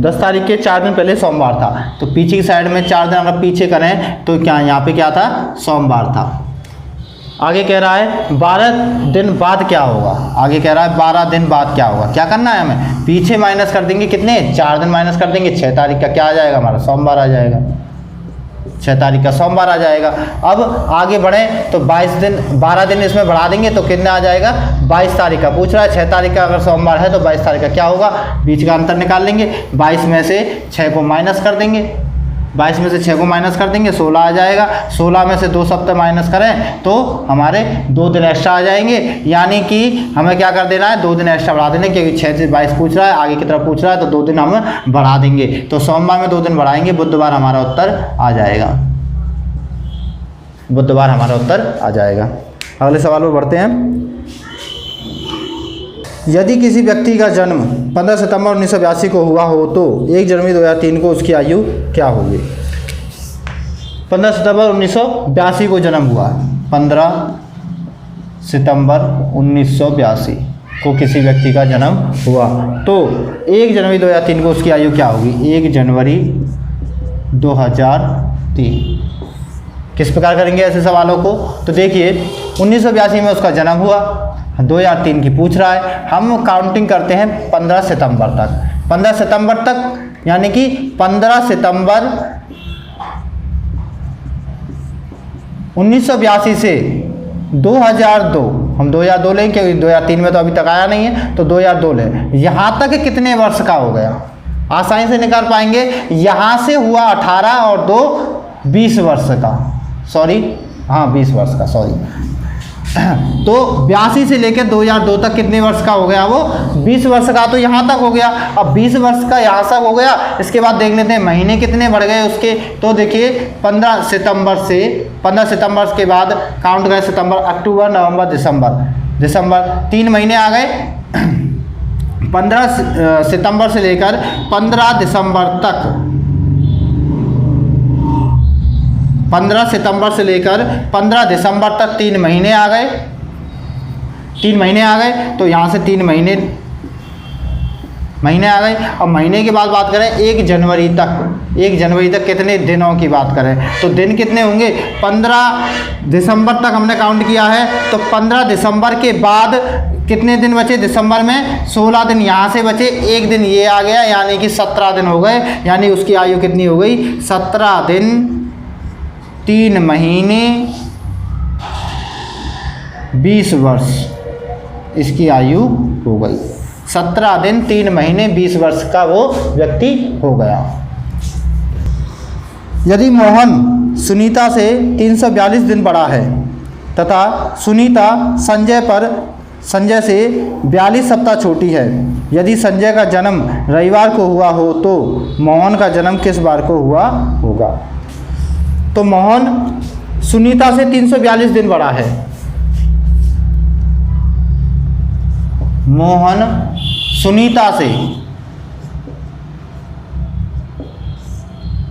10 तारीख के 4 दिन पहले सोमवार था, तो पीछे की साइड में 4 दिन अगर पीछे करें तो क्या यहाँ पे क्या था? सोमवार था। आगे कह रहा है 12 दिन बाद क्या होगा? आगे कह रहा है 12 दिन बाद क्या होगा? क्या करना है हमें? पीछे माइनस कर देंगे, कितने? 4 दिन माइनस कर देंगे। 6 तारीख का क्या आ जाएगा? हमारा सोमवार आ जाएगा। 6 तारीख का सोमवार आ जाएगा। अब आगे बढ़ें तो 22 दिन, 12 दिन इसमें बढ़ा देंगे तो कितना आ जाएगा? 22 तारीख का पूछ रहा है। 6 तारीख का अगर सोमवार है तो 22 तारीख का क्या होगा? बीच का अंतर निकाल लेंगे। 22 में से 6 को माइनस कर देंगे, 22 में से 6 को माइनस कर देंगे, 16 आ जाएगा। 16 में से 2 सप्ताह माइनस करें तो हमारे 2 दिन एक्स्ट्रा आ जाएंगे, यानी कि हमें क्या कर देना है? 2 दिन एक्स्ट्रा बढ़ा देने, क्योंकि 6 से 22 पूछ रहा है, आगे की तरफ पूछ रहा है, तो 2 दिन हम बढ़ा देंगे। तो सोमवार में 2 दिन बढ़ाएंगे, बुधवार हमारा उत्तर आ जाएगा। बुधवार हमारा उत्तर आ जाएगा। अगले सवाल पर बढ़ते हैं। यदि किसी व्यक्ति का जन्म 15 सितंबर 1982 को हुआ हो तो 1 जनवरी 2003 को उसकी आयु क्या होगी? 15 सितंबर 1982 को जन्म हुआ, 15 सितंबर 1982 को किसी व्यक्ति का जन्म हुआ तो 1 जनवरी 2003 को उसकी आयु क्या होगी? 1 जनवरी 2003। किस प्रकार करेंगे ऐसे सवालों को? तो देखिए 1982 में उसका जन्म हुआ, 2003 की पूछ रहा है। हम काउंटिंग करते हैं 15 सितंबर तक, 15 सितंबर तक, यानी कि 15 सितंबर 1982 से 2002, हम 2002 लें क्योंकि 2003 में तो अभी तक आया नहीं है, तो 2002 लें। यहाँ तक कितने वर्ष का हो गया? आसानी से निकाल पाएंगे। यहाँ से हुआ 18 और 2 20 वर्ष का, सॉरी हाँ 20 वर्ष का, सॉरी तो 82 से लेकर 2002 तक कितने वर्ष का हो गया वो? 20 वर्ष का। तो यहाँ तक हो गया। अब 20 वर्ष का यहाँ तक हो गया। इसके बाद देख लेते हैं महीने कितने बढ़ गए उसके। तो देखिए 15 सितंबर के बाद काउंट करें, सितंबर, अक्टूबर, नवंबर, दिसंबर 3 महीने आ गए। 15 सितंबर से लेकर 15 दिसंबर तक, 15 सितंबर से लेकर 15 दिसंबर तक 3 महीने आ गए। 3 महीने आ गए। तो यहाँ से 3 महीने आ गए। अब महीने की बात करें 1 जनवरी तक कितने दिनों की बात करें तो दिन कितने होंगे? 15 दिसंबर तक हमने काउंट किया है। तो 15 दिसंबर के बाद कितने दिन बचे? दिसंबर में 16 दिन यहाँ से बचे, 1 दिन ये आ गया, यानी कि 17 दिन हो गए। यानी उसकी आयु कितनी हो गई? 17 दिन 3 महीने 20 वर्ष इसकी आयु हो गई। 17 दिन 3 महीने 20 वर्ष का वो व्यक्ति हो गया। यदि मोहन सुनीता से 342 दिन बड़ा है तथा सुनीता संजय से 42 सप्ताह छोटी है, यदि संजय का जन्म रविवार को हुआ हो तो मोहन का जन्म किस बार को हुआ होगा? तो मोहन सुनीता से 342 दिन बड़ा है। मोहन सुनीता से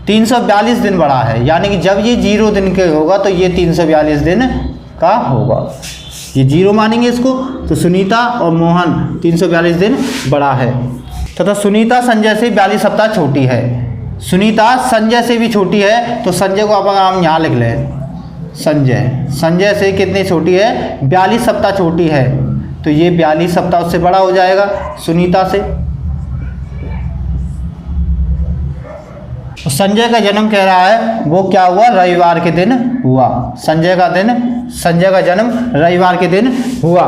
342 दिन बड़ा है, यानी कि जब ये 0 दिन के होगा तो ये 342 दिन का होगा। ये 0 मानेंगे इसको। तो सुनीता और मोहन 342 दिन बड़ा है तथा सुनीता संजय से 42 सप्ताह छोटी है। सुनीता संजय से भी छोटी है। तो संजय को अपन हम यहाँ लिख लें। संजय से कितनी छोटी है? 42 सप्ताह छोटी है। तो ये 42 सप्ताह उससे बड़ा हो जाएगा सुनीता से। संजय का जन्म कह रहा है वो क्या हुआ? रविवार के दिन हुआ। संजय का जन्म रविवार के दिन हुआ।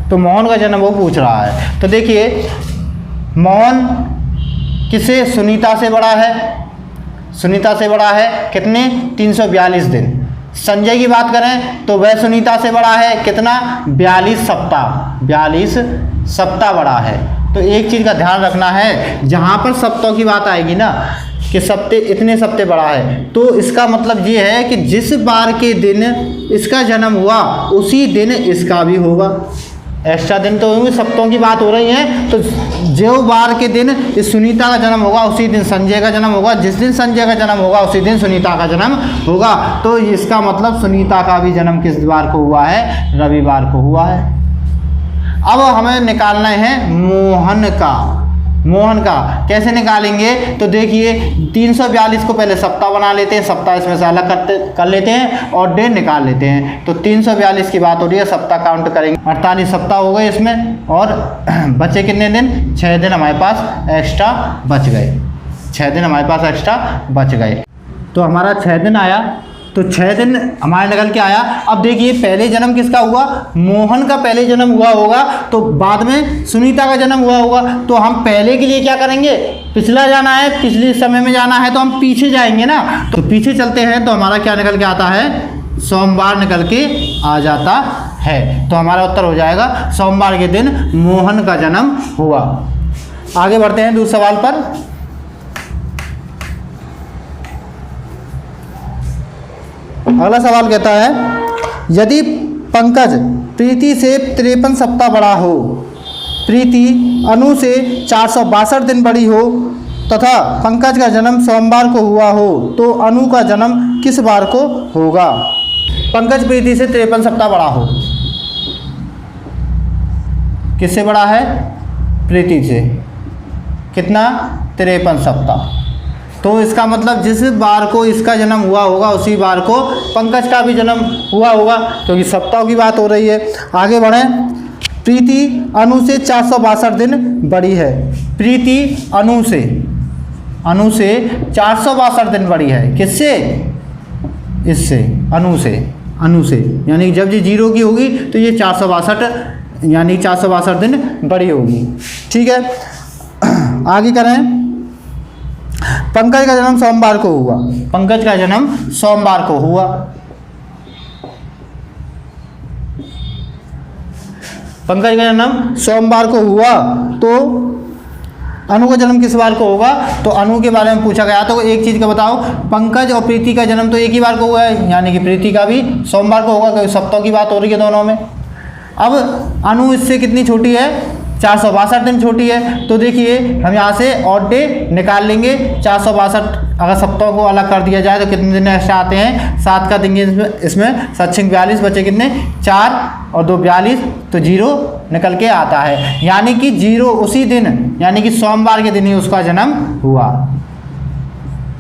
तो मोहन का जन्म वो पूछ रहा है। तो देखिए मोहन किसे? सुनीता से बड़ा है। सुनीता से बड़ा है कितने? 342 दिन। संजय की बात करें तो वह सुनीता से बड़ा है कितना? 42 सप्ताह बड़ा है। तो एक चीज़ का ध्यान रखना है, जहाँ पर सप्ताह की बात आएगी ना कि इतने सप्ताह बड़ा है, तो इसका मतलब ये है कि जिस बार के दिन इसका जन्म हुआ उसी दिन इसका भी होगा। एक्स्ट्रा दिन तो होंगे, सप्ताहों की बात हो रही है। तो जो बार के दिन इस सुनीता का जन्म होगा उसी दिन संजय का जन्म होगा, जिस दिन संजय का जन्म होगा उसी दिन सुनीता का जन्म होगा। तो इसका मतलब सुनीता का भी जन्म किस बार को हुआ है? रविवार को हुआ है। अब हमें निकालना है मोहन का। कैसे निकालेंगे? तो देखिए 342 को पहले सप्ताह बना लेते हैं, सप्ताह इसमें से अलग कर लेते हैं और डे निकाल लेते हैं। तो 342 की बात हो रही है, सप्ताह काउंट करेंगे 48 सप्ताह हो गए इसमें। और बचे कितने दिन? 6 दिन हमारे पास एक्स्ट्रा बच गए। 6 दिन हमारे पास एक्स्ट्रा बच गए। तो हमारा 6 दिन आया। तो 6 दिन हमारे निकल के आया। अब देखिए पहले जन्म किसका हुआ? मोहन का पहले जन्म हुआ होगा, तो बाद में सुनीता का जन्म हुआ होगा। तो हम पहले के लिए क्या करेंगे? पिछला जाना है, पिछले समय में जाना है, तो हम पीछे जाएंगे ना। तो पीछे चलते हैं तो हमारा क्या निकल के आता है? सोमवार निकल के आ जाता है। तो हमारा उत्तर हो जाएगा सोमवार के दिन मोहन का जन्म हुआ। आगे बढ़ते हैं दूसरे सवाल पर। अगला सवाल कहता है, यदि पंकज प्रीति से 53 सप्ताह बड़ा हो, प्रीति अनु से 462 दिन बड़ी हो तथा पंकज का जन्म सोमवार को हुआ हो, तो अनु का जन्म किस बार को होगा? पंकज प्रीति से 53 सप्ताह बड़ा हो। किससे बड़ा है? प्रीति से। कितना? 53 सप्ताह। तो इसका मतलब जिस बार को इसका जन्म हुआ होगा उसी बार को पंकज का भी जन्म हुआ होगा, क्योंकि सप्ताह की बात हो रही है। आगे बढ़ें। प्रीति अनु से 462 दिन बड़ी है। प्रीति अनु से 462 दिन बड़ी है। किससे? इससे, अनु से। यानी जब ये 0 की होगी तो ये 462 यानी 462 दिन बड़ी होगी। ठीक है, आगे करें। पंकज का जन्म सोमवार को हुआ। पंकज का जन्म सोमवार को हुआ। पंकज का जन्म सोमवार को हुआ तो अनु का जन्म किस बार को होगा? तो अनु के बारे में पूछा गया। तो एक चीज़ का बताओ, पंकज और प्रीति का जन्म तो एक ही बार को हुआ है, यानी कि प्रीति का भी सोमवार को होगा, क्योंकि सप्ताह की बात हो रही है दोनों में। अब अनु इससे कितनी छोटी है? 462 दिन छोटी है। तो देखिए हम यहाँ से ऑड डे निकाल लेंगे। 462 अगर सप्ताह को अलग कर दिया जाए तो कितने दिन एक्स्ट्रा आते हैं? 7 का देंगे इसमें 7 42 बचे कितने? 4 और 2 42, तो 0 निकल के आता है, यानी कि 0 उसी दिन, यानी कि सोमवार के दिन ही उसका जन्म हुआ।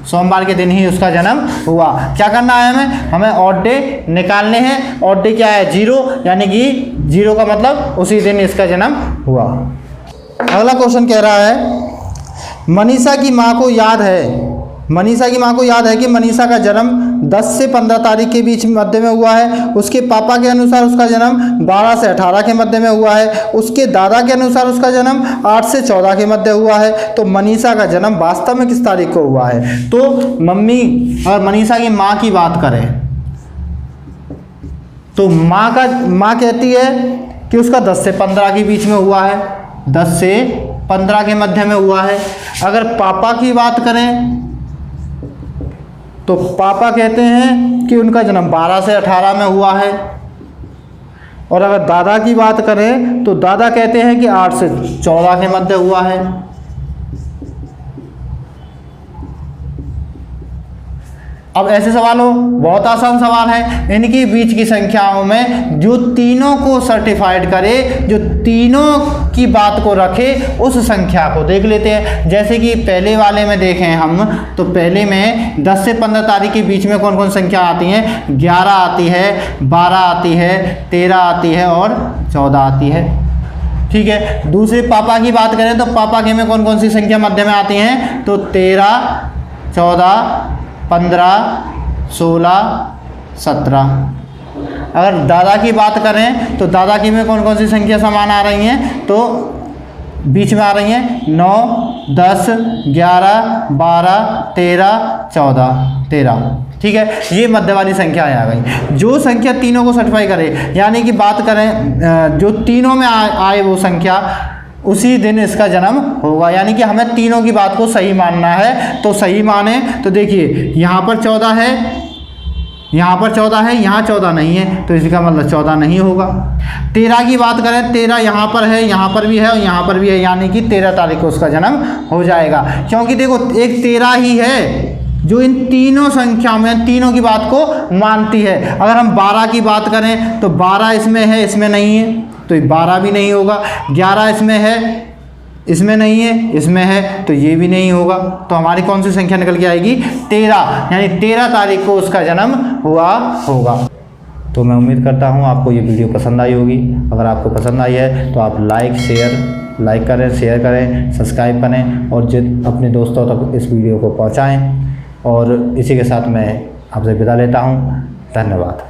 सोमवार के दिन ही उसका जन्म हुआ। क्या करना है हमें ऑड डे निकालने हैं। ऑड डे क्या है? 0, यानी कि 0 का मतलब उसी दिन इसका जन्म हुआ। अगला क्वेश्चन कह रहा है, मनीषा की माँ को याद है, मनीषा की माँ को याद है कि मनीषा का जन्म 10 से 15 तारीख के बीच मध्य में हुआ है। उसके पापा के अनुसार उसका जन्म 12 से 18 के मध्य में हुआ है। उसके दादा के अनुसार उसका जन्म 8 से 14 के मध्य हुआ है। तो मनीषा का जन्म वास्तव में किस तारीख को हुआ है? तो मम्मी और मनीषा की माँ की बात करें तो माँ कहती है कि उसका 10 से 15 के बीच में हुआ है, 10 से 15 के मध्य में हुआ है। अगर पापा की बात करें तो पापा कहते हैं कि उनका जन्म 12 से 18 में हुआ है। और अगर दादा की बात करें तो दादा कहते हैं कि 8 से 14 के मध्य हुआ है। अब ऐसे सवाल हो, बहुत आसान सवाल है। इनके बीच की संख्याओं में जो तीनों को सर्टिफाइड करे, जो तीनों की बात को रखे, उस संख्या को देख लेते हैं। जैसे कि पहले वाले में देखें हम, तो पहले में 10 से 15 तारीख के बीच में कौन कौन संख्या आती हैं? 11 आती है, 12 आती है, 13 आती है और 14 आती है। ठीक है। दूसरे पापा की बात करें तो पापा के में कौन कौन सी संख्या मध्य में आती हैं? तो 13, 14, 15, 16, 17। अगर दादा की बात करें तो दादा की में कौन कौन सी संख्या समान आ रही हैं? तो बीच में आ रही हैं 9, 10, 11, 12, 13, 14, 13। ठीक है, ये मध्य वाली संख्या आ गई। जो संख्या तीनों को सर्टिफाई करे, यानी कि बात करें जो तीनों में आए वो संख्या, उसी दिन इसका जन्म होगा। यानी कि हमें तीनों की बात को सही मानना है। तो सही माने तो देखिए यहाँ पर 14 है, यहाँ पर 14 है, यहाँ 14 नहीं है, तो इसका मतलब 14 नहीं होगा। 13 की बात करें, 13 यहाँ पर है, यहाँ पर भी है और यहाँ पर भी है, यानी कि 13 तारीख को उसका जन्म हो जाएगा। क्योंकि देखो एक 13 ही है जो इन तीनों संख्या में तीनों की बात को मानती है। अगर हम 12 की बात करें तो 12 इसमें है, इसमें नहीं है, तो 12 भी नहीं होगा। 11 इसमें है, इसमें नहीं है, इसमें है, तो ये भी नहीं होगा। तो हमारी कौन सी संख्या निकल के आएगी? 13, यानी 13 तारीख को उसका जन्म हुआ होगा। तो मैं उम्मीद करता हूँ आपको ये वीडियो पसंद आई होगी। अगर आपको पसंद आई है तो आप लाइक करें, शेयर करें, सब्सक्राइब करें और अपने दोस्तों तक इस वीडियो को पहुँचाएँ। और इसी के साथ मैं आपसे विदा लेता हूँ। धन्यवाद।